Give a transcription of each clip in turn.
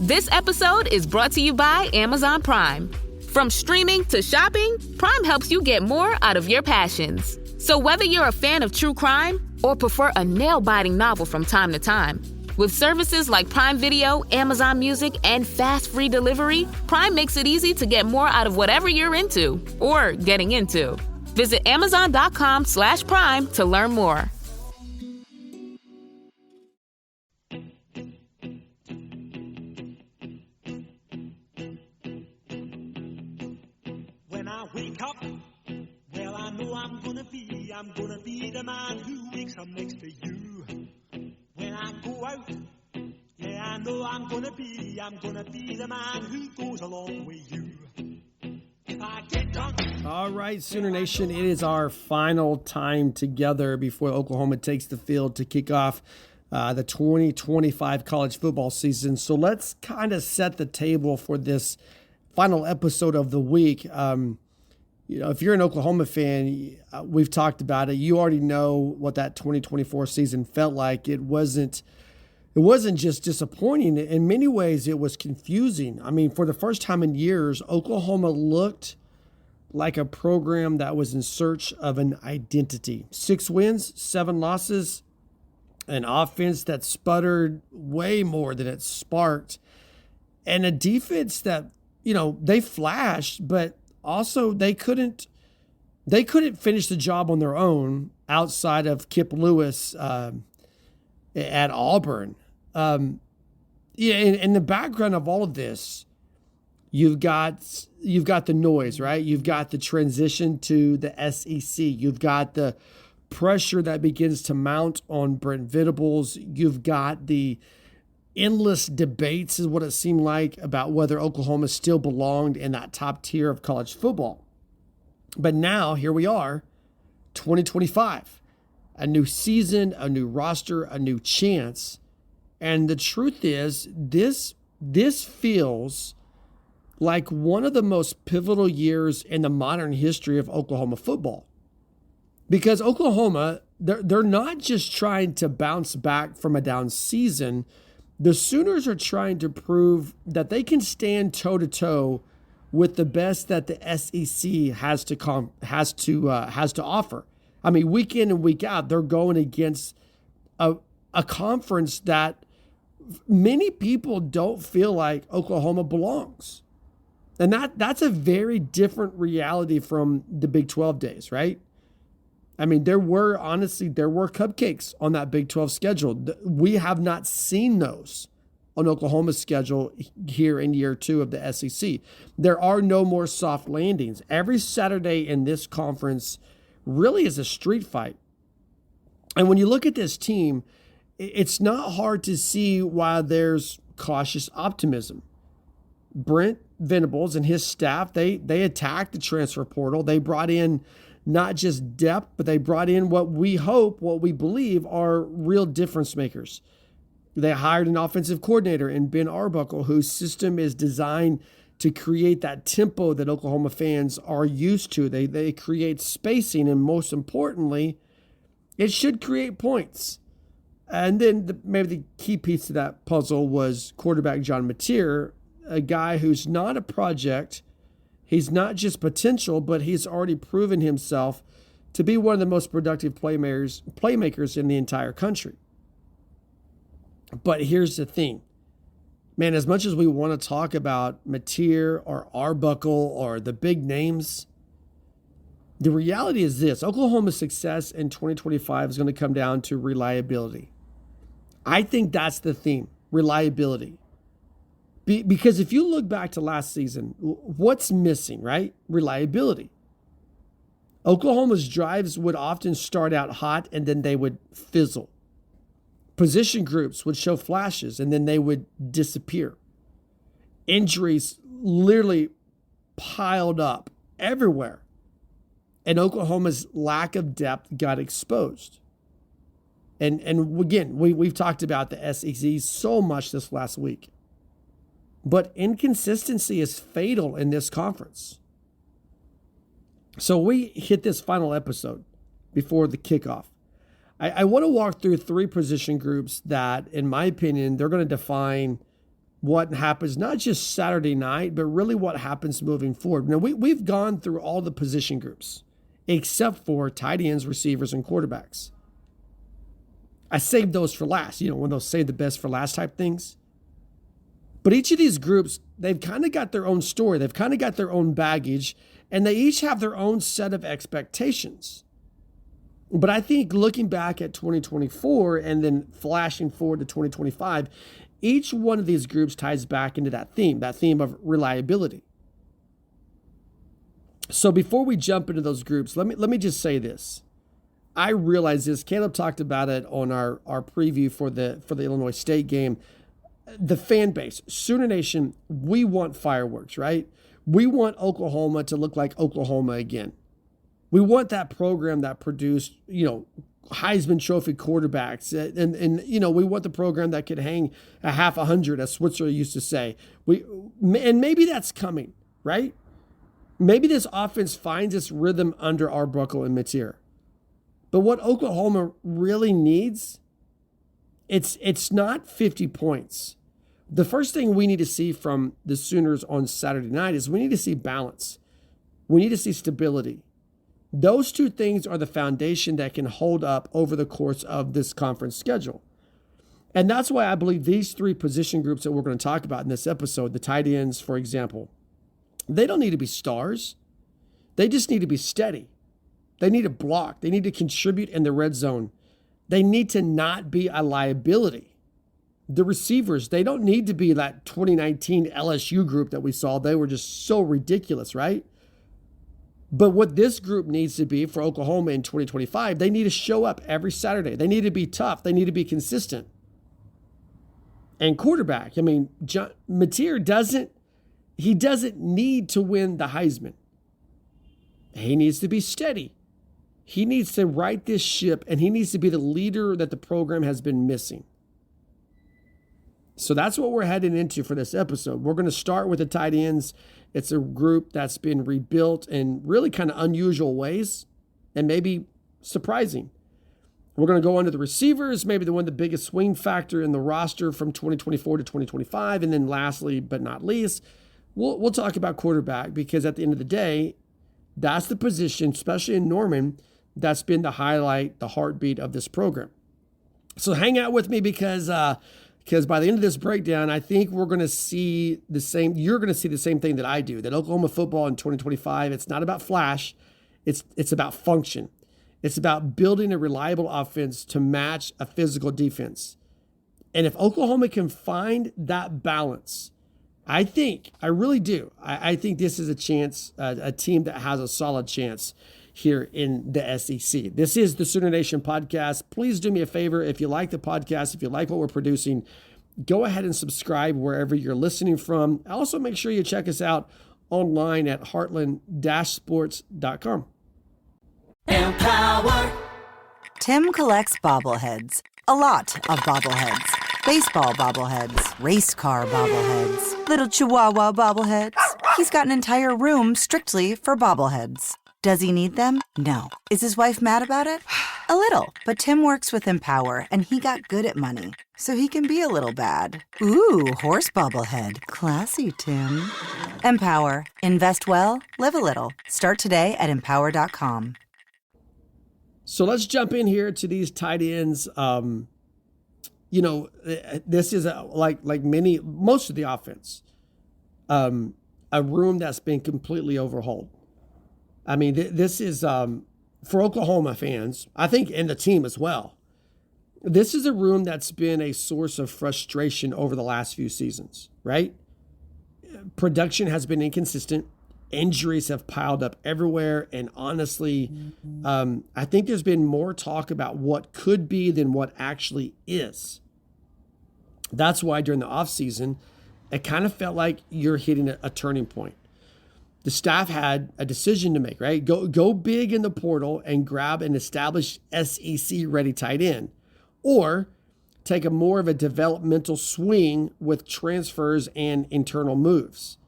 This episode is brought to you by Amazon Prime. From streaming to shopping, Prime helps you get more out of your passions. So whether you're a fan of true crime or prefer a nail-biting novel from time to time, with services like Prime Video, Amazon Music, and fast free delivery, Prime makes it easy to get more out of whatever you're into or getting into. Visit Amazon.com/Prime to learn more. When I wake up, well, I know I'm gonna be the man who wakes up next to you. When I go out, yeah, I know I'm gonna be the man who goes along with you. If I get drunk. All right, Sooner Nation, it is our final time together before Oklahoma takes the field to kick off the 2025 college football season. So let's kind of set the table for this final episode of the week. If you're an Oklahoma fan, we've talked about it. You already know what that 2024 season felt like. It wasn't just disappointing. In many ways, it was confusing. I mean, for the first time in years, Oklahoma looked like a program that was in search of an identity. 6 wins, 7 losses, an offense that sputtered way more than it sparked, and a defense that, they flashed, but also they couldn't finish the job on their own outside of Kip Lewis at Auburn. In the background of all of this, you've got the noise, right? You've got the transition to the SEC. You've got the pressure that begins to mount on Brent Venables. You've got the endless debates, is what it seemed like, about whether Oklahoma still belonged in that top tier of college football. But now, here we are, 2025. A new season, a new roster, a new chance. And the truth is, this feels like one of the most pivotal years in the modern history of Oklahoma football. Because Oklahoma, they're not just trying to bounce back from a down season. The Sooners are trying to prove that they can stand toe-to-toe with the best that the SEC has to offer. I mean, week in and week out, they're going against a conference that many people don't feel like Oklahoma belongs. And that's a very different reality from the Big 12 days, right? I mean, there were cupcakes on that Big 12 schedule. We have not seen those on Oklahoma's schedule here in year 2 of the SEC. There are no more soft landings. Every Saturday in this conference really is a street fight. And when you look at this team, it's not hard to see why there's cautious optimism. Brent Venables and his staff, they attacked the transfer portal. They brought in not just depth, but they brought in what we believe are real difference makers. They hired an offensive coordinator in Ben Arbuckle, whose system is designed to create that tempo that Oklahoma fans are used to. They create spacing, and most importantly, it should create points. And then maybe the key piece to that puzzle was quarterback John Mateer, a guy who's not a project. He's not just potential, but he's already proven himself to be one of the most productive playmakers in the entire country. But here's the thing. Man, as much as we want to talk about Mateer or Arbuckle or the big names, the reality is this. Oklahoma's success in 2025 is going to come down to reliability. I think that's the theme, reliability. Because if you look back to last season, what's missing, right? Reliability. Oklahoma's drives would often start out hot and then they would fizzle. Position groups would show flashes and then they would disappear. Injuries literally piled up everywhere. And Oklahoma's lack of depth got exposed. And again, we've talked about the SEC so much this last week. But inconsistency is fatal in this conference. So we hit this final episode before the kickoff. I want to walk through 3 position groups that, in my opinion, they're going to define what happens, not just Saturday night, but really what happens moving forward. Now, we've gone through all the position groups, except for tight ends, receivers, and quarterbacks. I saved those for last, when those save the best for last type things. But each of these groups, they've kind of got their own story. They've kind of got their own baggage, and they each have their own set of expectations. But I think looking back at 2024 and then flashing forward to 2025, each one of these groups ties back into that theme of reliability. So before we jump into those groups, let me just say this. I realize this. Caleb talked about it on our preview for the Illinois State game. The fan base, Sooner Nation, we want fireworks, right? We want Oklahoma to look like Oklahoma again. We want that program that produced, Heisman Trophy quarterbacks. And we want the program that could hang a half 100, as Switzer used to say. And maybe that's coming, right? Maybe this offense finds its rhythm under Arbuckle and Mateer. But what Oklahoma really needs, it's not 50 points. The first thing we need to see from the Sooners on Saturday night is we need to see balance. We need to see stability. Those two things are the foundation that can hold up over the course of this conference schedule. And that's why I believe these three position groups that we're going to talk about in this episode, the tight ends, for example, they don't need to be stars. They just need to be steady. They need to block. They need to contribute in the red zone. They need to not be a liability. The receivers, they don't need to be that 2019 LSU group that we saw. They were just so ridiculous, right? But what this group needs to be for Oklahoma in 2025, they need to show up every Saturday. They need to be tough. They need to be consistent. And quarterback, Mateer doesn't need to win the Heisman. He needs to be steady. He needs to right this ship, and he needs to be the leader that the program has been missing. So that's what we're heading into for this episode. We're going to start with the tight ends. It's a group that's been rebuilt in really kind of unusual ways and maybe surprising. We're going to go on to the receivers, maybe the one of the biggest swing factor in the roster from 2024 to 2025. And then lastly, but not least, we'll talk about quarterback, because at the end of the day, that's the position, especially in Norman, that's been the highlight, the heartbeat of this program. So hang out with me because by the end of this breakdown, I think we're going to see the same. You're going to see the same thing that I do. That Oklahoma football in 2025, it's not about flash, it's about function. It's about building a reliable offense to match a physical defense. And if Oklahoma can find that balance, I really do. I think this is a chance, a team that has a solid chance here in the SEC. This is the Sooner Nation podcast. Please do me a favor. If you like the podcast, if you like what we're producing, go ahead and subscribe wherever you're listening from. Also, make sure you check us out online at heartland-sports.com. Empower. Tim collects bobbleheads. A lot of bobbleheads. Baseball bobbleheads, race car bobbleheads, little chihuahua bobbleheads. He's got an entire room strictly for bobbleheads. Does he need them? No. Is his wife mad about it? A little. But Tim works with Empower, and he got good at money, so he can be a little bad. Ooh, horse bobblehead. Classy, Tim. Empower. Invest well, live a little. Start today at empower.com. So let's jump in here to these tight ends. This is most of the offense, a room that's been completely overhauled. This is for Oklahoma fans, I think, and the team as well. This is a room that's been a source of frustration over the last few seasons, right? Production has been inconsistent. Injuries have piled up everywhere. And honestly, I think there's been more talk about what could be than what actually is. That's why during the offseason, it kind of felt like you're hitting a turning point. The staff had a decision to make, right? Go big in the portal and grab an established SEC-ready tight end, or take a more of a developmental swing with transfers and internal moves.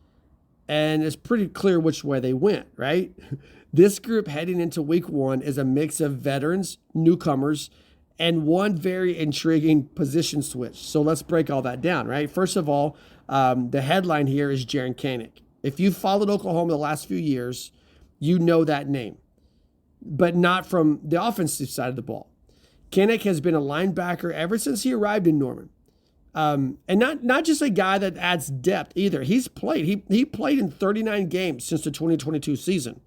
And it's pretty clear which way they went, right? This group heading into week one is a mix of veterans, newcomers, and one very intriguing position switch. So let's break all that down, right? First of all, the headline here is Jaren Kanak. If you've followed Oklahoma the last few years, you know that name, but not from the offensive side of the ball. Kanak has been a linebacker ever since he arrived in Norman. And not just a guy that adds depth either. He's played. He played in 39 games since the 2022 season.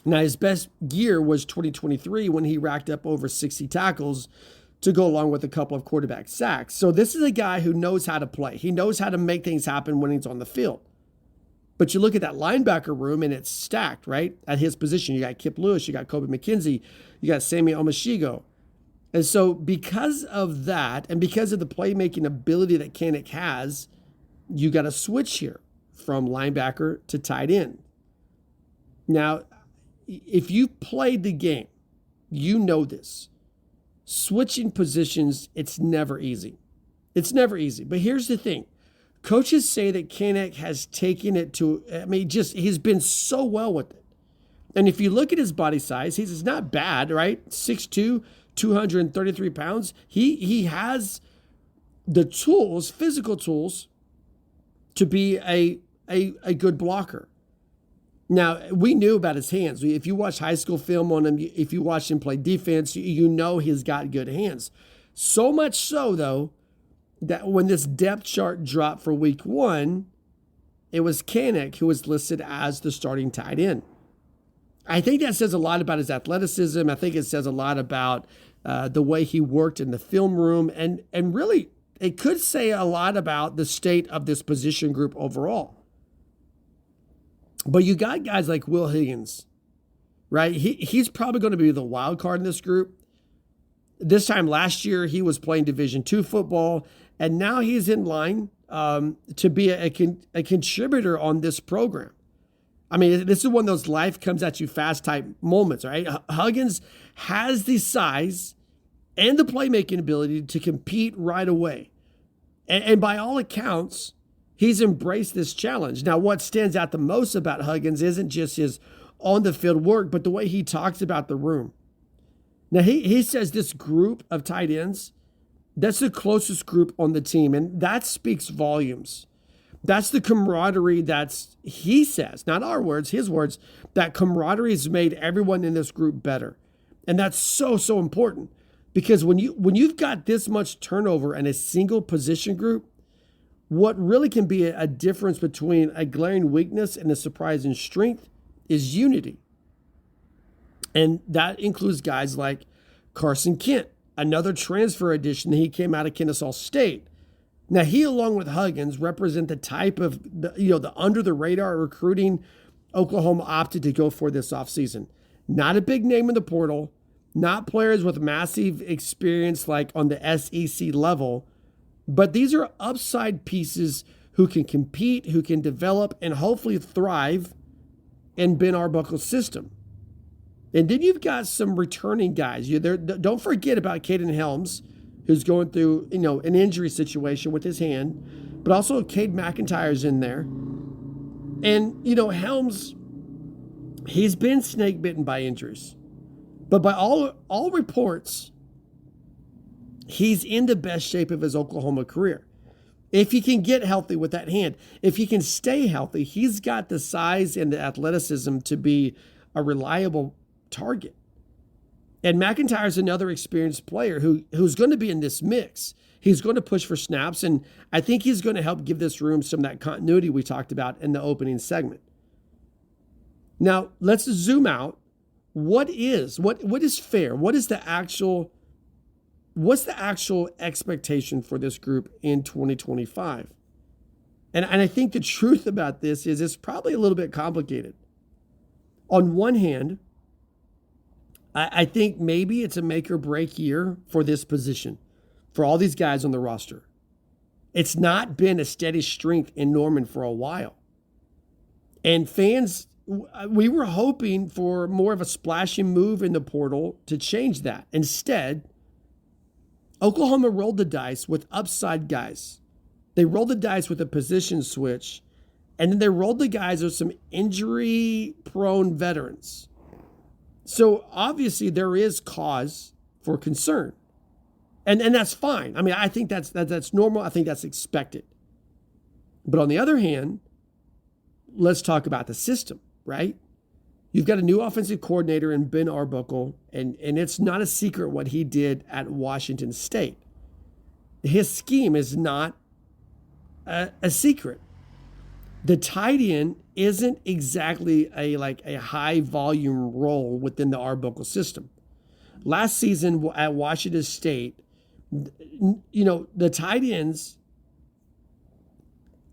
Now, his best year was 2023 when he racked up over 60 tackles to go along with a couple of quarterback sacks. So this is a guy who knows how to play. He knows how to make things happen when he's on the field. But you look at that linebacker room and it's stacked, right? At his position, you got Kip Lewis, you got Kobe McKenzie, you got Sammy Omashigo. And so because of that, and because of the playmaking ability that Kanak has, you got to switch here from linebacker to tight end. Now, if you've played the game, you know this. Switching positions, it's never easy. It's never easy. But here's the thing. Coaches say that Kanak has taken it to, he's been so well with it. And if you look at his body size, he's not bad, right? 6'2", 233 pounds. He has the tools, physical tools, to be a good blocker. Now, we knew about his hands. If you watch high school film on him, if you watch him play defense, you know he's got good hands. So much so, though, that when this depth chart dropped for week 1, it was Kanak who was listed as the starting tight end. I think that says a lot about his athleticism. I think it says a lot about the way he worked in the film room. And really, it could say a lot about the state of this position group overall. But you got guys like Will Higgins, right? He's probably going to be the wild card in this group. This time last year, he was playing Division II football, and now he's in line to be a contributor on this program. I mean, this is one of those life comes at you fast type moments, right? Huggins has the size and the playmaking ability to compete right away. And by all accounts, he's embraced this challenge. Now, what stands out the most about Huggins isn't just his on-the-field work, but the way he talks about the room. Now, he says this group of tight ends, that's the closest group on the team, and that speaks volumes. That's the camaraderie he says, not our words, his words, that camaraderie has made everyone in this group better. And that's so, so important because when you've got this much turnover in a single position group, what really can be a difference between a glaring weakness and a surprising strength is unity. And that includes guys like Carson Kent, another transfer addition. He came out of Kennesaw State. Now, he, along with Huggins, represent the type of, the under-the-radar recruiting Oklahoma opted to go for this offseason. Not a big name in the portal, not players with massive experience like on the SEC level, but these are upside pieces who can compete, who can develop, and hopefully thrive in Ben Arbuckle's system. And then you've got some returning guys. Don't forget about Caden Helms, who's going through, an injury situation with his hand, but also Cade McIntyre's in there. And, Helms, he's been snake bitten by injuries. But by all reports, he's in the best shape of his Oklahoma career. If he can get healthy with that hand, if he can stay healthy, he's got the size and the athleticism to be a reliable target. And McIntyre's another experienced player who's going to be in this mix. He's going to push for snaps, and I think he's going to help give this room some of that continuity we talked about in the opening segment. Now, let's zoom out. What is fair? What's the actual expectation for this group in 2025? And I think the truth about this is it's probably a little bit complicated. On one hand, I think maybe it's a make or break year for this position, for all these guys on the roster. It's not been a steady strength in Norman for a while. And fans, we were hoping for more of a splashing move in the portal to change that. Instead, Oklahoma rolled the dice with upside guys. They rolled the dice with a position switch, and then they rolled the guys with some injury-prone veterans. So obviously there is cause for concern. And that's fine. I mean, I think that's normal. I think that's expected. But on the other hand, let's talk about the system, right? You've got a new offensive coordinator in Ben Arbuckle, and it's not a secret what he did at Washington State. His scheme is not a secret. The tight end isn't exactly a high volume role within the Arbuckle system. Last season at Washington State, the tight ends,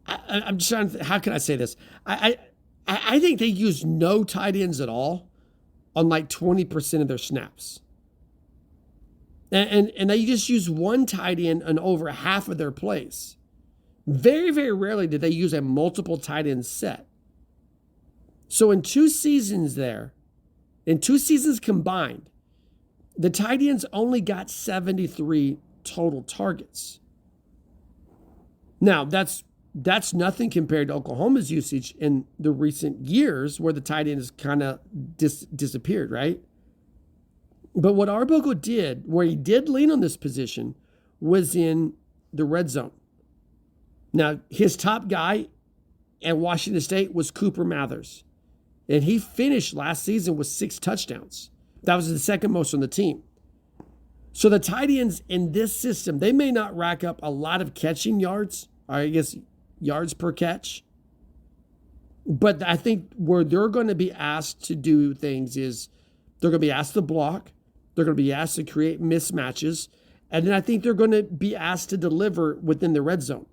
I'm just trying to, how can I say this? I think they used no tight ends at all on like 20% of their snaps. And they just use one tight end on over half of their plays. Very, very rarely did they use a multiple tight end set. So in 2 seasons combined, the tight ends only got 73 total targets. Now, that's nothing compared to Oklahoma's usage in the recent years where the tight end has kind of disappeared, right? But what Arbuckle did, where he did lean on this position, was in the red zone. Now, his top guy at Washington State was Cooper Mathers, and he finished last season with 6 touchdowns. That was the second most on the team. So the tight ends in this system, they may not rack up a lot of catching yards, or I guess yards per catch. But I think where they're going to be asked to do things is they're going to be asked to block. They're going to be asked to create mismatches. And then I think they're going to be asked to deliver within the red zone.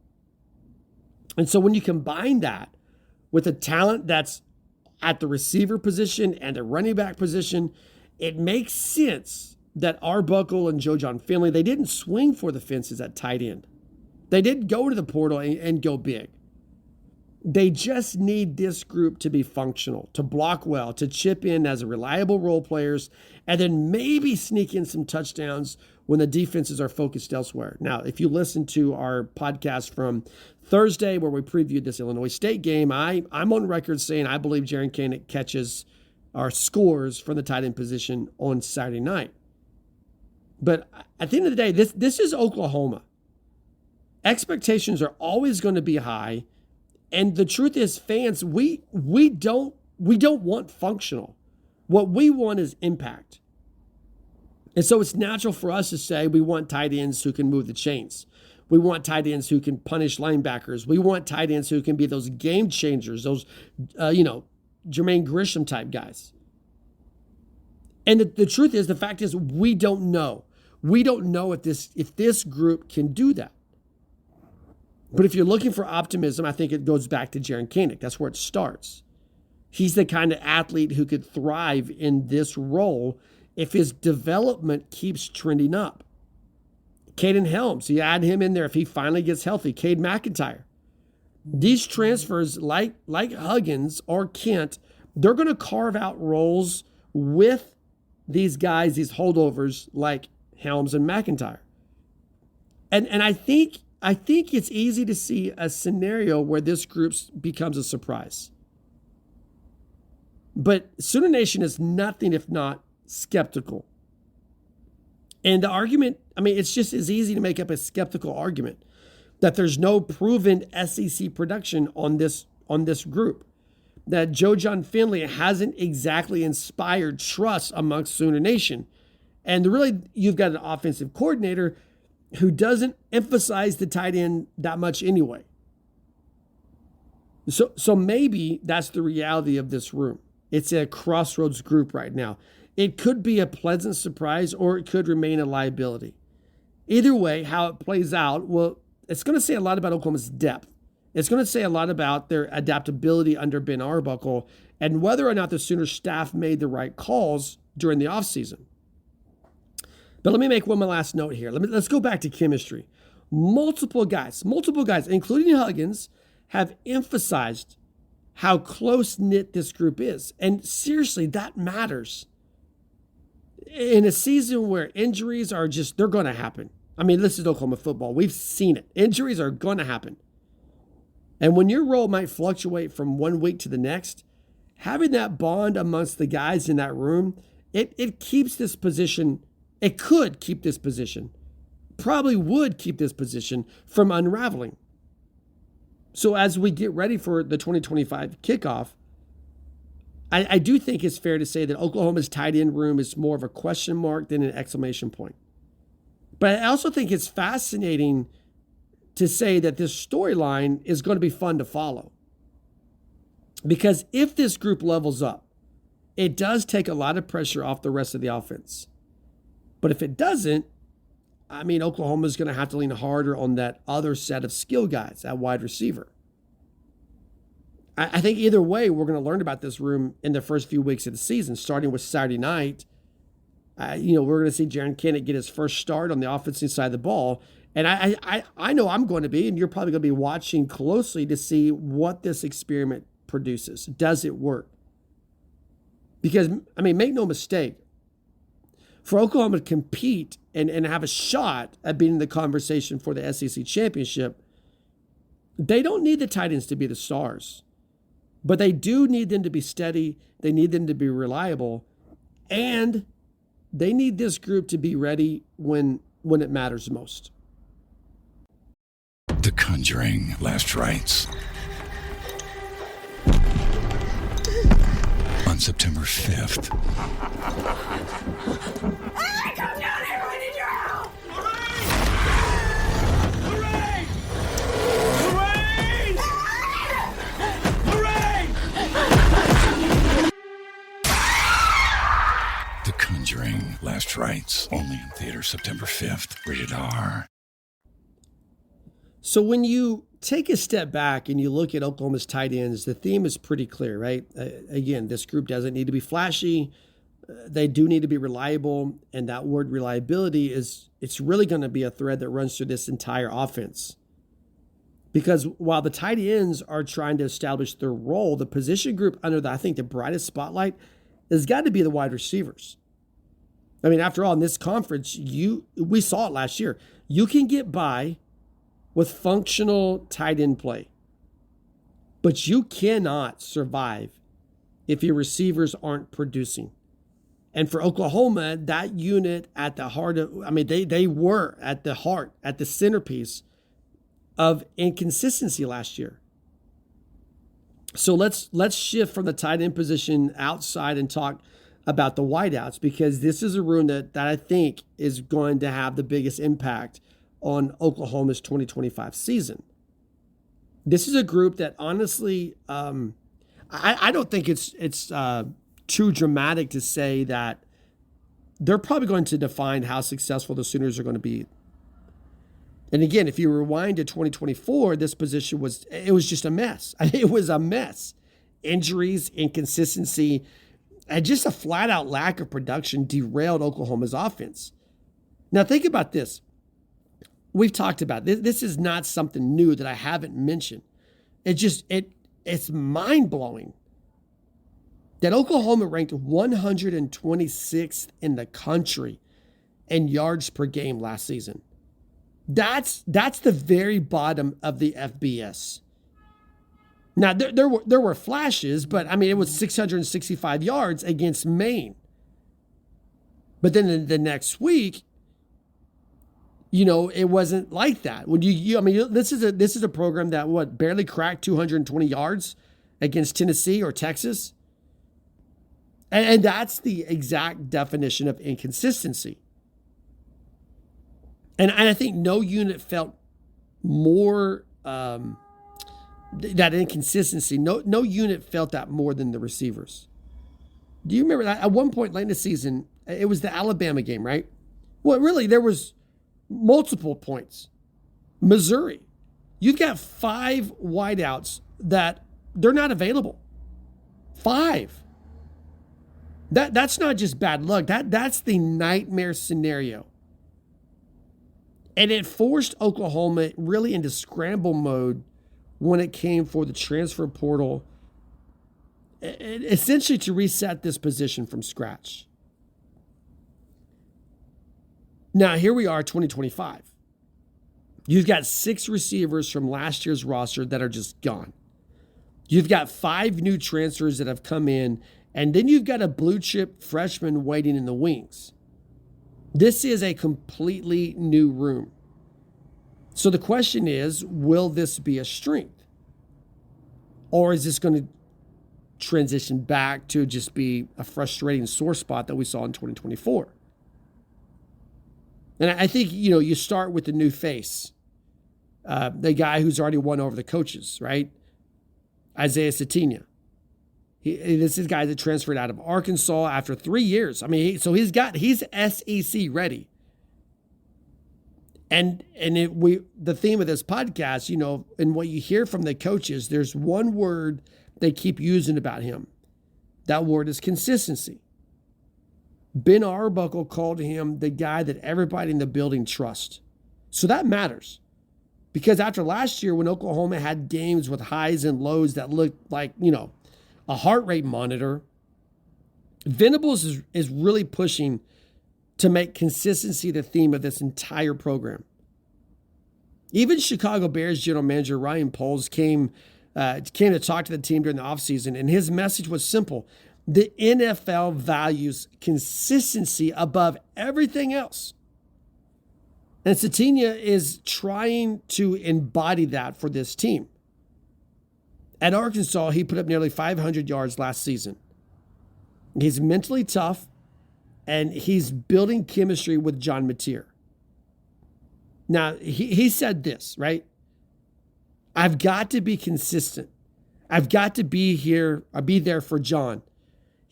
And so when you combine that with the talent that's at the receiver position and the running back position, it makes sense that Arbuckle and Joe John Finley, they didn't swing for the fences at tight end. They didn't go to the portal and go big. They just need this group to be functional, to block well, to chip in as reliable role players, and then maybe sneak in some touchdowns when the defenses are focused elsewhere. Now, if you listen to our podcast from Thursday where we previewed this Illinois State game, I'm on record saying I believe Jaren Kanak catches our scores from the tight end position on Saturday night. But at the end of the day, this is Oklahoma. Expectations are always going to be high. And the truth is, fans, we don't want functional. What we want is impact. And so it's natural for us to say we want tight ends who can move the chains. We want tight ends who can punish linebackers. We want tight ends who can be those game changers, those, Jermaine Grisham type guys. And the truth is, the fact is, we don't know. We don't know if this group can do that. But if you're looking for optimism, I think it goes back to Jaren Kanak. That's where it starts. He's the kind of athlete who could thrive in this role if his development keeps trending up. Caden Helms, you add him in there if he finally gets healthy. Cade McIntyre. These transfers, like Huggins or Kent, they're going to carve out roles with these guys, these holdovers like Helms and McIntyre. And I think it's easy to see a scenario where this group becomes a surprise. But Sooner Nation is nothing if not skeptical. And the argument, it's just as easy to make up a skeptical argument that there's no proven SEC production on this group. That Joe John Finley hasn't exactly inspired trust amongst Sooner Nation. And really, you've got an offensive coordinator who doesn't emphasize the tight end that much anyway. So maybe that's the reality of this room. It's a crossroads group right now. It could be a pleasant surprise or it could remain a liability. Either way, how it plays out, well, it's going to say a lot about Oklahoma's depth. It's going to say a lot about their adaptability under Ben Arbuckle and whether or not the Sooner staff made the right calls during the offseason. But let me make one more last note here. Let's go back to chemistry. Multiple guys, including Huggins, have emphasized how close-knit this group is. And seriously, that matters. In a season where injuries are they're going to happen. This is Oklahoma football. We've seen it. Injuries are going to happen. And when your role might fluctuate from one week to the next, having that bond amongst the guys in that room, it keeps this position It could keep this position, probably would keep this position from unraveling. So as we get ready for the 2025 kickoff, I do think it's fair to say that Oklahoma's tight end room is more of a question mark than an exclamation point. But I also think it's fascinating to say that this storyline is going to be fun to follow. Because if this group levels up, it does take a lot of pressure off the rest of the offense. But if it doesn't, I mean, Oklahoma's going to have to lean harder on that other set of skill guys at wide receiver. I think either way, we're going to learn about this room in the first few weeks of the season, starting with Saturday night. We're going to see Jaren Kanak get his first start on the offensive side of the ball. And I know I'm going to be, and you're probably going to be watching closely to see what this experiment produces. Does it work? Because, I mean, make no mistake, for Oklahoma to compete and have a shot at being in the conversation for the SEC championship, they don't need the tight ends to be the stars. But they do need them to be steady. They need them to be reliable. And they need this group to be ready when it matters most. The Conjuring Last Rites. On September 5th. Hey, come down here! I need your help! Hooray! Hooray! Hooray! The Conjuring Last Rites. Only in theaters September 5th. Rated R. So when you take a step back and you look at Oklahoma's tight ends, the theme is pretty clear, right? Again, this group doesn't need to be flashy. They do need to be reliable. And that word reliability it's really going to be a thread that runs through this entire offense. Because while the tight ends are trying to establish their role, the position group under I think the brightest spotlight has got to be the wide receivers. I mean, after all, in this conference, we saw it last year. You can get by with functional tight end play, but you cannot survive if your receivers aren't producing. And for Oklahoma, that unit at the heart of, I mean, they were at the heart, at the centerpiece of inconsistency last year. So let's shift from the tight end position outside and talk about the wideouts, because this is a room that I think is going to have the biggest impact on Oklahoma's 2025 season. This is a group that honestly, I don't think it's too dramatic to say that they're probably going to define how successful the Sooners are going to be. And again, if you rewind to 2024, this position was just a mess. It was a mess. Injuries, inconsistency, and just a flat out lack of production derailed Oklahoma's offense. Now think about this. We've talked about this. This is not something new that I haven't mentioned. It's mind-blowing that Oklahoma ranked 126th in the country in yards per game last season. That's the very bottom of the FBS. Now, there were flashes, but I mean, it was 665 yards against Maine. But then the next week, it wasn't like that. When this is a program that barely cracked 220 yards against Tennessee or Texas, and that's the exact definition of inconsistency. And I think no unit felt more that inconsistency. No unit felt that more than the receivers. Do you remember that at one point late in the season? It was the Alabama game, right? Well, really, there was multiple points. Missouri, you've got 5 wideouts that they're not available. 5. That's not just bad luck. That's the nightmare scenario. And it forced Oklahoma really into scramble mode when it came for the transfer portal, essentially to reset this position from scratch. Now, here we are, 2025. You've got 6 receivers from last year's roster that are just gone. You've got 5 new transfers that have come in, and then you've got a blue chip freshman waiting in the wings. This is a completely new room. So the question is, will this be a strength? Or is this going to transition back to just be a frustrating sore spot that we saw in 2024? And I think, you start with the new face, the guy who's already won over the coaches, right? Isaiah Sategna. This is a guy that transferred out of Arkansas after 3 years. I mean, he's SEC ready. And the theme of this podcast, and what you hear from the coaches, there's one word they keep using about him. That word is consistency. Ben Arbuckle called him the guy that everybody in the building trusts. So that matters. Because after last year, when Oklahoma had games with highs and lows that looked like, a heart rate monitor, Venables is really pushing to make consistency the theme of this entire program. Even Chicago Bears general manager Ryan Poles came to talk to the team during the offseason, and his message was simple. The NFL values consistency above everything else. And Sategna is trying to embody that for this team. At Arkansas, he put up nearly 500 yards last season. He's mentally tough, and he's building chemistry with John Mateer. Now, he said this, right? I've got to be consistent. I've got to be here, or be there for John,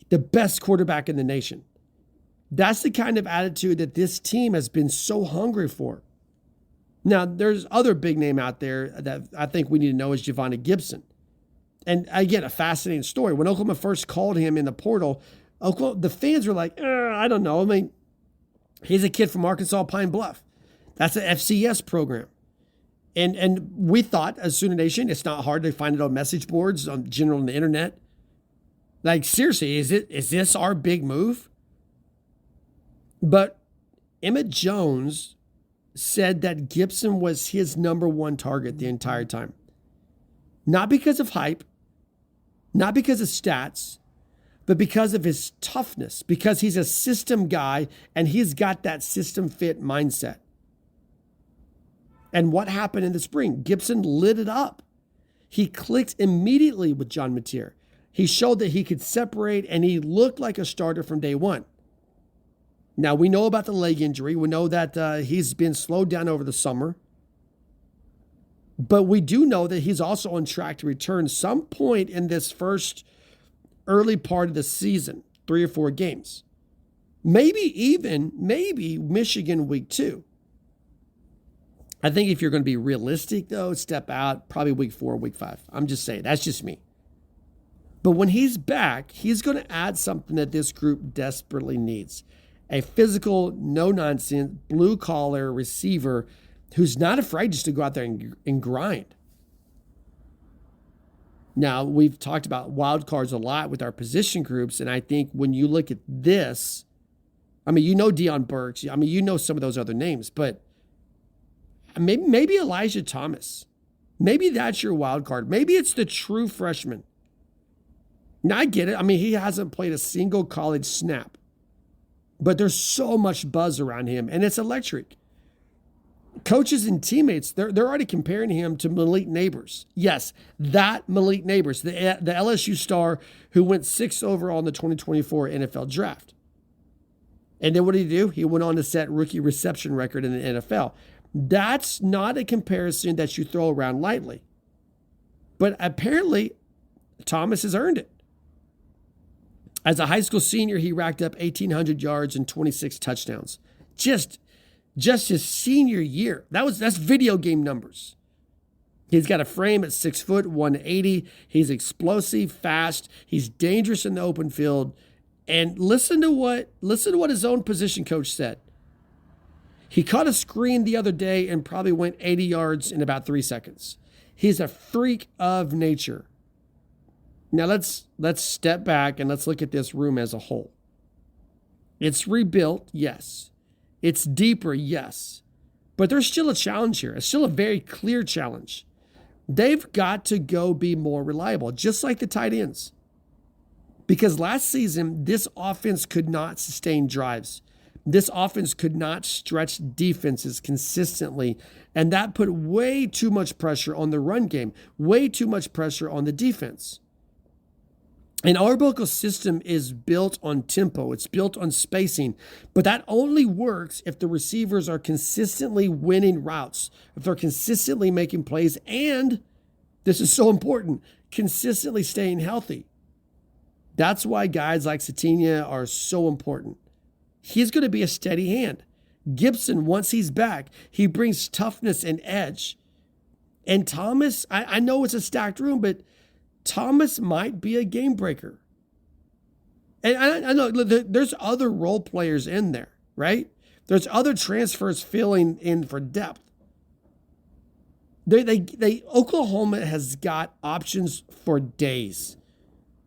the best quarterback in the nation. That's the kind of attitude that this team has been so hungry for. Now, there's other big name out there that I think we need to know is Javonnie Gibson. And again, a fascinating story. When Oklahoma first called him in the portal, the fans were like, I don't know. I mean, he's a kid from Arkansas Pine Bluff. That's an FCS program. And we thought as Sooner Nation, it's not hard to find it on message boards, on the internet. Like, seriously, is this our big move? But Emmett Jones said that Gibson was his number one target the entire time. Not because of hype, not because of stats, but because of his toughness, because he's a system guy and he's got that system fit mindset. And what happened in the spring? Gibson lit it up. He clicked immediately with John Mateer. He showed that he could separate, and he looked like a starter from day one. Now, we know about the leg injury. We know that he's been slowed down over the summer. But we do know that he's also on track to return some point in this first early part of the season, 3 or 4 games. Maybe Michigan week 2. I think if you're going to be realistic, though, step out probably week 4 or week 5. I'm just saying, that's just me. But when he's back, he's going to add something that this group desperately needs. A physical, no-nonsense, blue-collar receiver who's not afraid just to go out there and grind. Now, we've talked about wild cards a lot with our position groups, and I think when you look at this, I mean, Deion Burks, I mean, some of those other names, but maybe Elijah Thomas. Maybe that's your wild card. Maybe it's the true freshman. Now, I get it. I mean, he hasn't played a single college snap, but there's so much buzz around him, and it's electric. Coaches and teammates, they're already comparing him to Malik Neighbors. Yes, that Malik Neighbors, the LSU star who went 6th overall in the 2024 NFL draft. And then what did he do? He went on to set rookie reception record in the NFL. That's not a comparison that you throw around lightly. But apparently, Thomas has earned it. As a high school senior, he racked up 1,800 yards and 26 touchdowns. Just his senior year. That's video game numbers. He's got a frame at 6 foot, 180. He's explosive, fast. He's dangerous in the open field. And listen to what his own position coach said. He caught a screen the other day and probably went 80 yards in about 3 seconds. He's a freak of nature. Now let's step back and let's look at this room as a whole. It's rebuilt, yes. It's deeper, yes. But there's still a challenge here. It's still a very clear challenge. They've got to go be more reliable, just like the tight ends. Because last season, this offense could not sustain drives This offense could not stretch defenses consistently, and that put way too much pressure on the run game, way too much pressure on the defense. And Arbuckle's system is built on tempo. It's built on spacing, but that only works if the receivers are consistently winning routes, if they're consistently making plays, and this is so important, consistently staying healthy. That's why guys like Sategna are so important. He's going to be a steady hand. Gibson, once he's back, he brings toughness and edge. And Thomas, I know it's a stacked room, but Thomas might be a game breaker. And I know there's other role players in there, right? There's other transfers filling in for depth. Oklahoma has got options for days.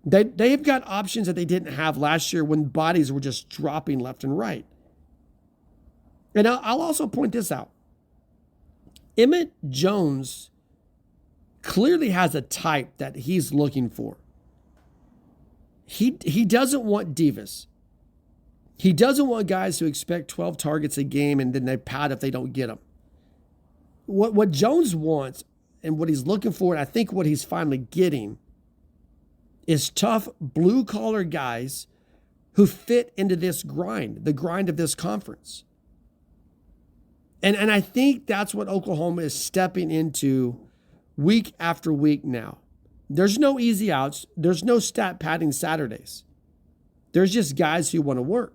They've got options that they didn't have last year when bodies were just dropping left and right. And I'll also point this out. Emmett Jones clearly has a type that he's looking for. He doesn't want divas. He doesn't want guys who expect 12 targets a game and then they pout if they don't get them. What Jones wants and what he's looking for, and I think what he's finally getting, is tough blue-collar guys who fit into this grind, the grind of this conference. And I think that's what Oklahoma is stepping into week after week now. There's no easy outs. There's no stat padding Saturdays. There's just guys who want to work.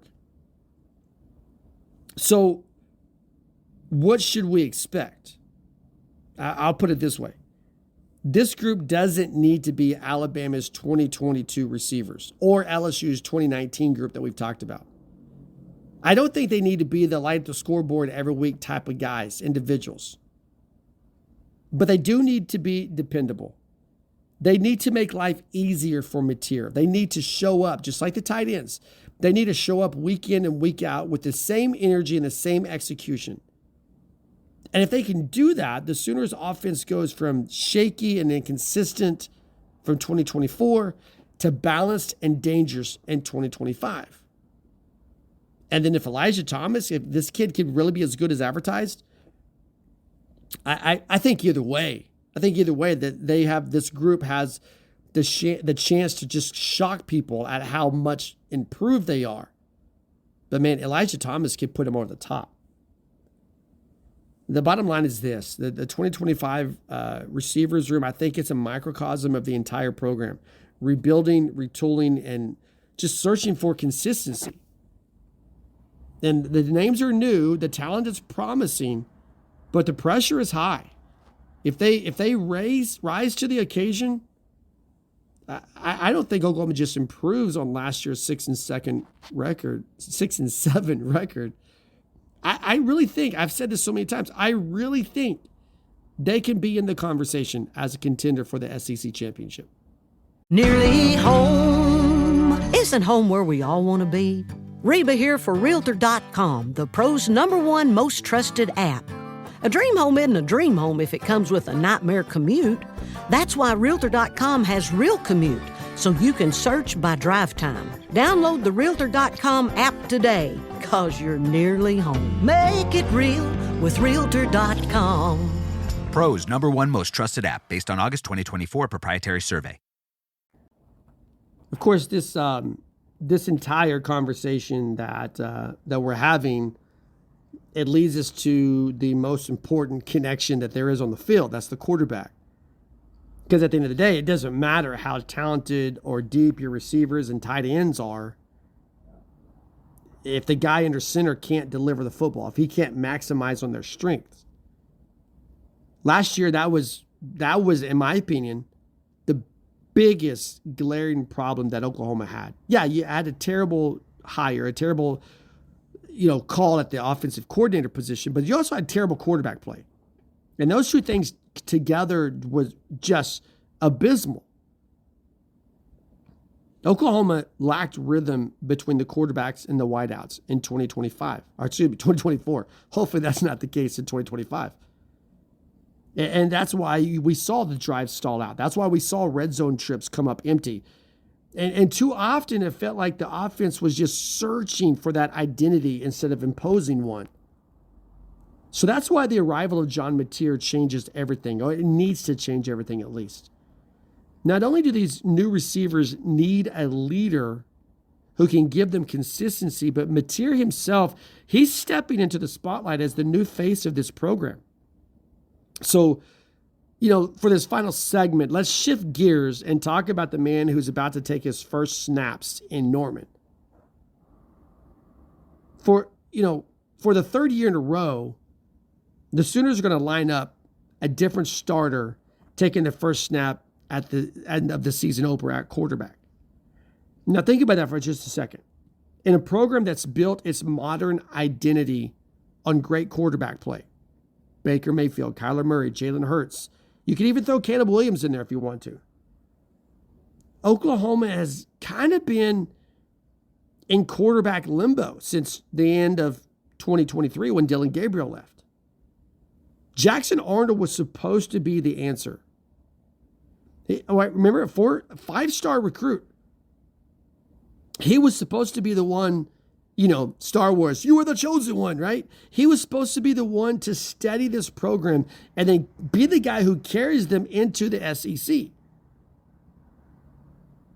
So what should we expect? I'll put it this way. This group doesn't need to be Alabama's 2022 receivers or LSU's 2019 group that we've talked about. I don't think they need to be the light at the scoreboard every week type of guys, individuals. But they do need to be dependable. They need to make life easier for Mateer. They need to show up, just like the tight ends. They need to show up week in and week out with the same energy and the same execution. And if they can do that, the Sooners' offense goes from shaky and inconsistent from 2024 to balanced and dangerous in 2025. And then if Elijah Thomas, if this kid can really be as good as advertised, I think either way. I think either way that they have, this group has the chance to just shock people at how much improved they are. But man, Elijah Thomas can put him over the top. The bottom line is this, the 2025 receivers room, I think it's a microcosm of the entire program. Rebuilding, retooling, and just searching for consistency. And the names are new, the talent is promising, but the pressure is high. If they rise to the occasion, I don't think Oklahoma just improves on last year's 6-7 record. I really think, I've said this so many times, I really think they can be in the conversation as a contender for the SEC championship. Nearly home. Isn't home where we all want to be? Reba here for Realtor.com, the pros' #1 most trusted app. A dream home isn't a dream home if it comes with a nightmare commute. That's why Realtor.com has Real Commute, so you can search by drive time. Download the Realtor.com app today, cause you're nearly home. Make it real with Realtor.com. Pros' #1 most trusted app based on August 2024 proprietary survey. Of course, this entire conversation that we're having, it leads us to the most important connection that there is on the field. That's the quarterback. Because at the end of the day, it doesn't matter how talented or deep your receivers and tight ends are. If the guy under center can't deliver the football, if he can't maximize on their strengths. Last year, that was, in my opinion, the biggest glaring problem that Oklahoma had. Yeah, you had a terrible hire, a terrible call at the offensive coordinator position, but you also had terrible quarterback play. And those two things together was just abysmal. Oklahoma lacked rhythm between the quarterbacks and the wideouts in 2024. Hopefully that's not the case in 2025. And that's why we saw the drive stall out. That's why we saw red zone trips come up empty. And too often it felt like the offense was just searching for that identity instead of imposing one. So that's why the arrival of John Mateer changes everything. Or it needs to change everything at least. Not only do these new receivers need a leader who can give them consistency, but Mateer himself, he's stepping into the spotlight as the new face of this program. So, for this final segment, let's shift gears and talk about the man who's about to take his first snaps in Norman. For the third year in a row, the Sooners are going to line up a different starter taking the first snap at the end of the season opener at quarterback. Now think about that for just a second. In a program that's built its modern identity on great quarterback play, Baker Mayfield, Kyler Murray, Jalen Hurts, you can even throw Caleb Williams in there if you want to. Oklahoma has kind of been in quarterback limbo since the end of 2023 when Dylan Gabriel left. Jackson Arnold was supposed to be the answer. Remember, a 5-star recruit. He was supposed to be the one, Star Wars, you were the chosen one, right? He was supposed to be the one to steady this program and then be the guy who carries them into the SEC.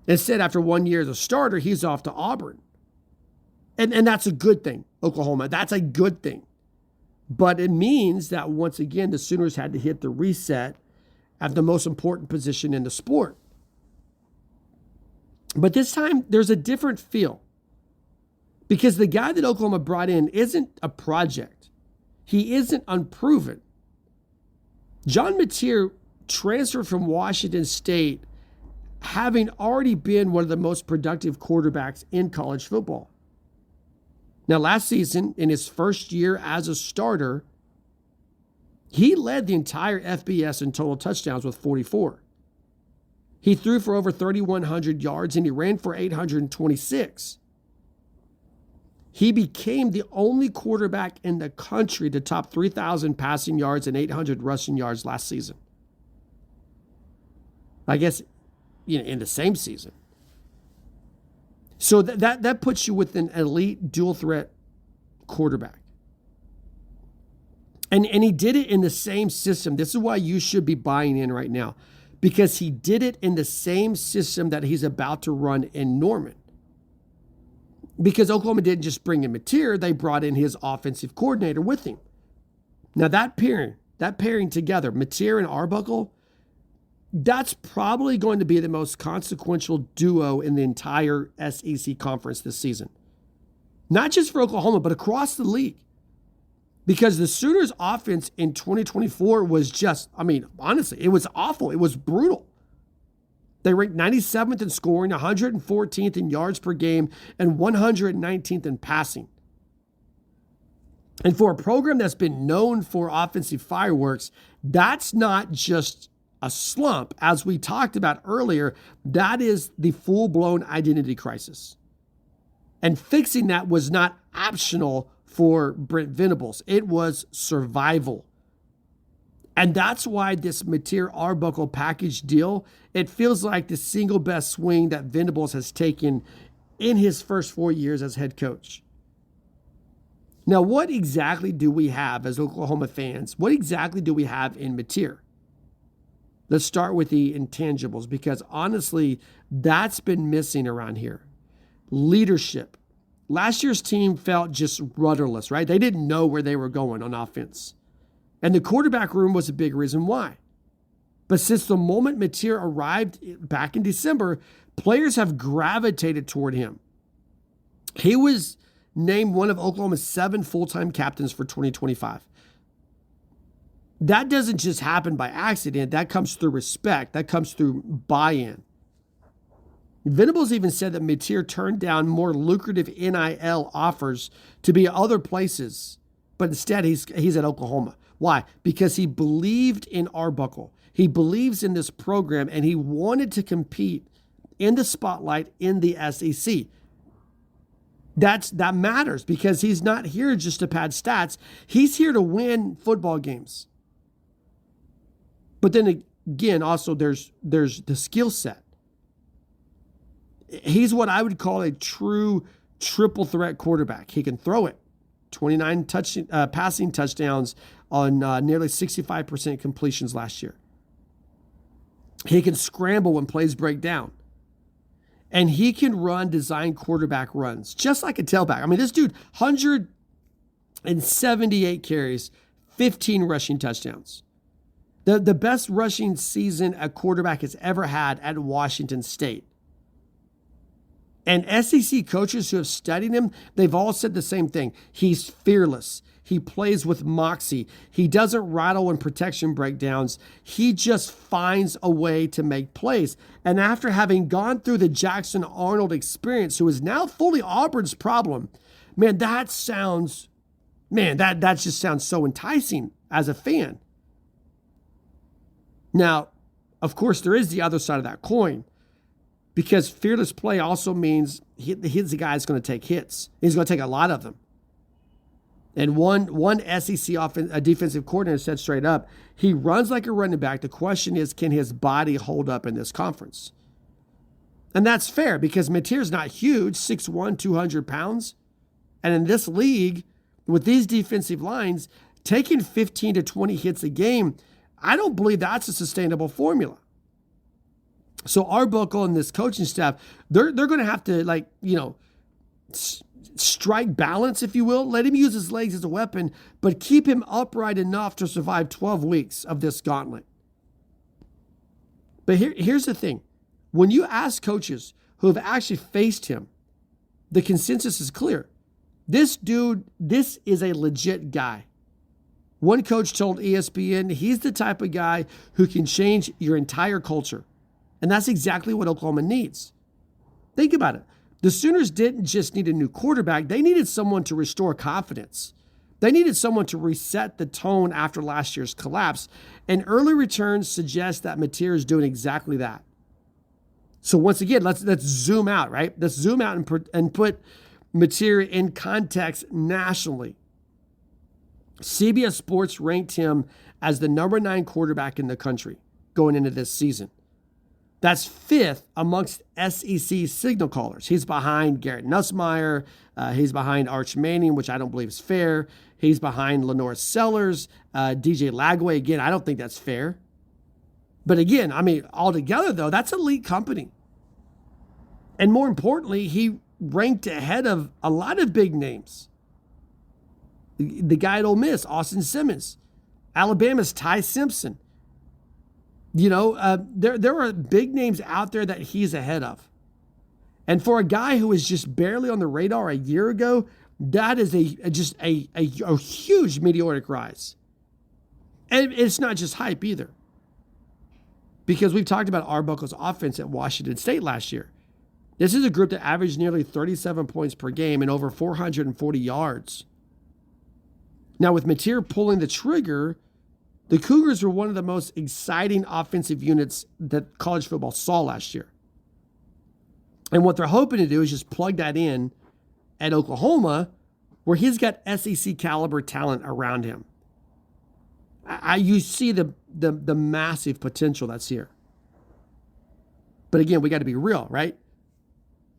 Instead, after 1 year as a starter, he's off to Auburn. And that's a good thing, Oklahoma. That's a good thing. But it means that once again, the Sooners had to hit the reset at the most important position in the sport. But this time, there's a different feel. Because the guy that Oklahoma brought in isn't a project. He isn't unproven. John Mateer transferred from Washington State having already been one of the most productive quarterbacks in college football. Now, last season, in his first year as a starter, he led the entire FBS in total touchdowns with 44. He threw for over 3,100 yards and he ran for 826. He became the only quarterback in the country to top 3,000 passing yards and 800 rushing yards last season. I guess, in the same season. So that puts you with an elite dual threat quarterback. And he did it in the same system. This is why you should be buying in right now. Because he did it in the same system that he's about to run in Norman. Because Oklahoma didn't just bring in Mateer, they brought in his offensive coordinator with him. Now that pairing together, Mateer and Arbuckle, that's probably going to be the most consequential duo in the entire SEC conference this season. Not just for Oklahoma, but across the league. Because the Sooners' offense in 2024 was just, honestly, it was awful. It was brutal. They ranked 97th in scoring, 114th in yards per game, and 119th in passing. And for a program that's been known for offensive fireworks, that's not just a slump. As we talked about earlier, that is the full-blown identity crisis. And fixing that was not optional for Brent Venables. It was survival. And that's why this Mateer Arbuckle package deal, it feels like the single best swing that Venables has taken in his first 4 years as head coach. Now, what exactly do we have as Oklahoma fans? What exactly do we have in Mateer? Let's start with the intangibles, because honestly, that's been missing around here. Leadership. Last year's team felt just rudderless, right? They didn't know where they were going on offense. And the quarterback room was a big reason why. But since the moment Mateer arrived back in December, players have gravitated toward him. He was named one of Oklahoma's 7 full-time captains for 2025. That doesn't just happen by accident. That comes through respect. That comes through buy-in. Venables even said that Mateer turned down more lucrative NIL offers to be other places, but instead he's at Oklahoma. Why? Because he believed in Arbuckle. He believes in this program, and he wanted to compete in the spotlight in the SEC. That matters, because he's not here just to pad stats. He's here to win football games. But then again, also there's the skill set. He's what I would call a true triple threat quarterback. He can throw it. 29 passing touchdowns on nearly 65% completions last year. He can scramble when plays break down. And he can run design quarterback runs, just like a tailback. I mean, this dude, 178 carries, 15 rushing touchdowns. The best rushing season a quarterback has ever had at Washington State. And SEC coaches who have studied him, they've all said the same thing. He's fearless. He plays with moxie. He doesn't rattle when protection breakdowns. He just finds a way to make plays. And after having gone through the Jackson Arnold experience, who is now fully Auburn's problem, man, that just sounds so enticing as a fan. Now, of course, there is the other side of that coin, because fearless play also means he's the guy that's going to take hits. He's going to take a lot of them. And one SEC defensive coordinator said straight up, he runs like a running back. The question is, can his body hold up in this conference? And that's fair, because Mateer's not huge, 6'1", 200 pounds. And in this league, with these defensive lines, taking 15 to 20 hits a game, I don't believe that's a sustainable formula. So Arbuckle and this coaching staff, they're going to have to, strike balance, if you will. Let him use his legs as a weapon, but keep him upright enough to survive 12 weeks of this gauntlet. But here's the thing. When you ask coaches who have actually faced him, the consensus is clear. This dude, this is a legit guy. One coach told ESPN he's the type of guy who can change your entire culture. And that's exactly what Oklahoma needs. Think about it. The Sooners didn't just need a new quarterback. They needed someone to restore confidence. They needed someone to reset the tone after last year's collapse. And early returns suggest that Mateer is doing exactly that. So once again, let's zoom out, right? Let's zoom out and put Mateer in context nationally. CBS Sports ranked him as the number 9 quarterback in the country going into this season. That's 5th amongst SEC signal callers. He's behind Garrett Nussmeier. He's behind Arch Manning, which I don't believe is fair. He's behind Lenore Sellers, DJ Lagway. Again, I don't think that's fair. But again, I mean, altogether, though, that's elite company. And more importantly, he ranked ahead of a lot of big names. The guy at Ole Miss, Austin Simmons. Alabama's Ty Simpson. You know, there are big names out there that he's ahead of. And for a guy who was just barely on the radar a year ago, that is just a huge meteoric rise. And it's not just hype either. Because we've talked about Arbuckle's offense at Washington State last year. This is a group that averaged nearly 37 points per game and over 440 yards. Now, with Mateer pulling the trigger, the Cougars were one of the most exciting offensive units that college football saw last year. And what they're hoping to do is just plug that in at Oklahoma, where he's got SEC caliber talent around him. You see the massive potential that's here. But again, we got to be real, right?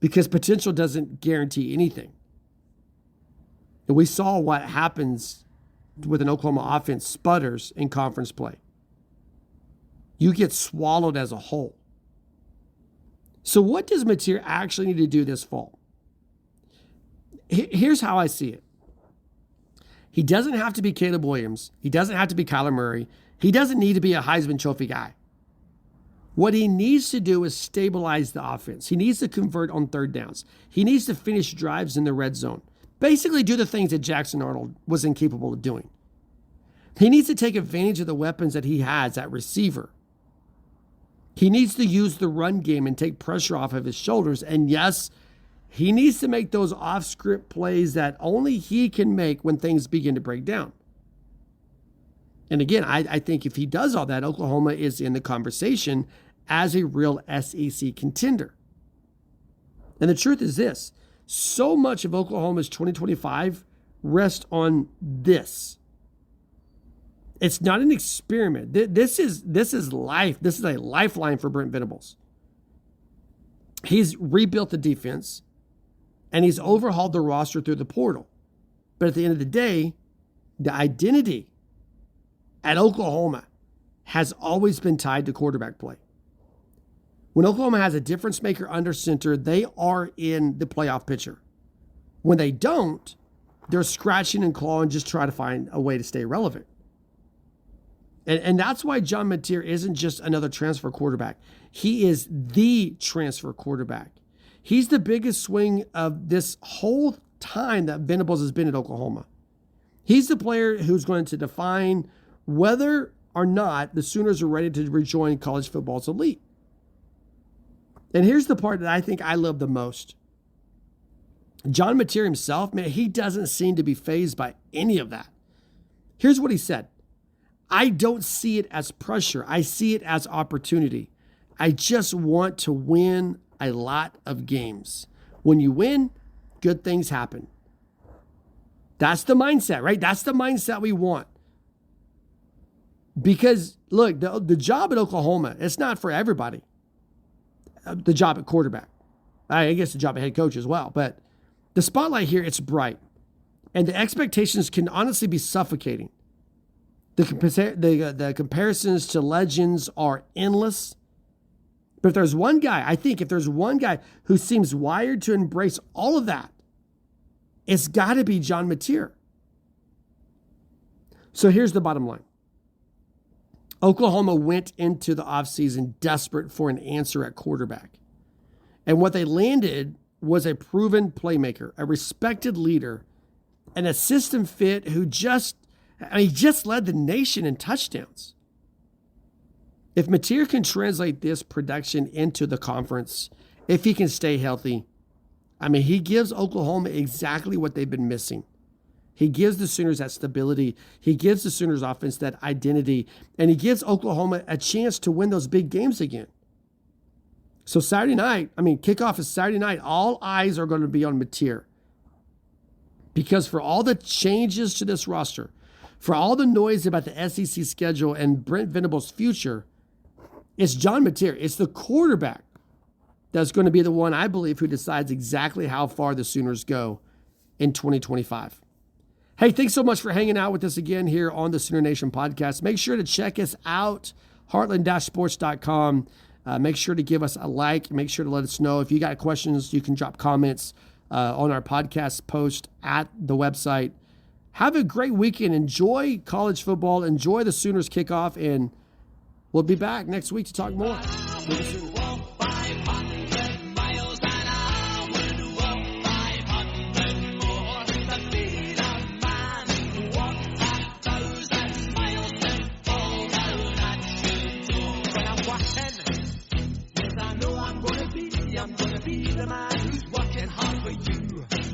Because potential doesn't guarantee anything. And we saw what happens with an Oklahoma offense sputters in conference play. You get swallowed as a whole. So what does Mateer actually need to do this fall? Here's how I see it. He doesn't have to be Caleb Williams. He doesn't have to be Kyler Murray. He doesn't need to be a Heisman Trophy guy. What he needs to do is stabilize the offense. He needs to convert on third downs. He needs to finish drives in the red zone. Basically do the things that Jackson Arnold was incapable of doing. He needs to take advantage of the weapons that he has at receiver. He needs to use the run game and take pressure off of his shoulders. And yes, he needs to make those off-script plays that only he can make when things begin to break down. And again, I think if he does all that, Oklahoma is in the conversation as a real SEC contender. And the truth is this. So much of Oklahoma's 2025 rests on this. It's not an experiment. This is life. This is a lifeline for Brent Venables. He's rebuilt the defense, and he's overhauled the roster through the portal. But at the end of the day, the identity at Oklahoma has always been tied to quarterback play. When Oklahoma has a difference maker under center, they are in the playoff picture. When they don't, they're scratching and clawing, just try to find a way to stay relevant. And that's why John Mateer isn't just another transfer quarterback. He is the transfer quarterback. He's the biggest swing of this whole time that Venables has been at Oklahoma. He's the player who's going to define whether or not the Sooners are ready to rejoin college football's elite. And here's the part that I think I love the most. John Mateer himself, man, he doesn't seem to be fazed by any of that. Here's what he said. I don't see it as pressure. I see it as opportunity. I just want to win a lot of games. When you win, good things happen. That's the mindset, right? That's the mindset we want. Because, look, the job at Oklahoma, it's not for everybody. The job at quarterback. I guess the job at head coach as well. But the spotlight here, it's bright. And the expectations can honestly be suffocating. The comparisons to legends are endless. But if there's one guy, I think if there's one guy who seems wired to embrace all of that, it's got to be John Mateer. So here's the bottom line. Oklahoma went into the offseason desperate for an answer at quarterback. And what they landed was a proven playmaker, a respected leader, and a system fit who just led the nation in touchdowns. If Mateer can translate this production into the conference, if he can stay healthy, he gives Oklahoma exactly what they've been missing. He gives the Sooners that stability. He gives the Sooners offense that identity. And he gives Oklahoma a chance to win those big games again. So Saturday night, kickoff is Saturday night. All eyes are going to be on Mateer. Because for all the changes to this roster, for all the noise about the SEC schedule and Brent Venables' future, it's John Mateer. It's the quarterback that's going to be the one, I believe, who decides exactly how far the Sooners go in 2025. Hey, thanks so much for hanging out with us again here on the Sooner Nation podcast. Make sure to check us out, heartland-sports.com. Make sure to give us a like. Make sure to let us know. If you got questions, you can drop comments on our podcast post at the website. Have a great weekend. Enjoy college football. Enjoy the Sooners kickoff. And we'll be back next week to talk more. I'm gonna be the man who's working hard for you.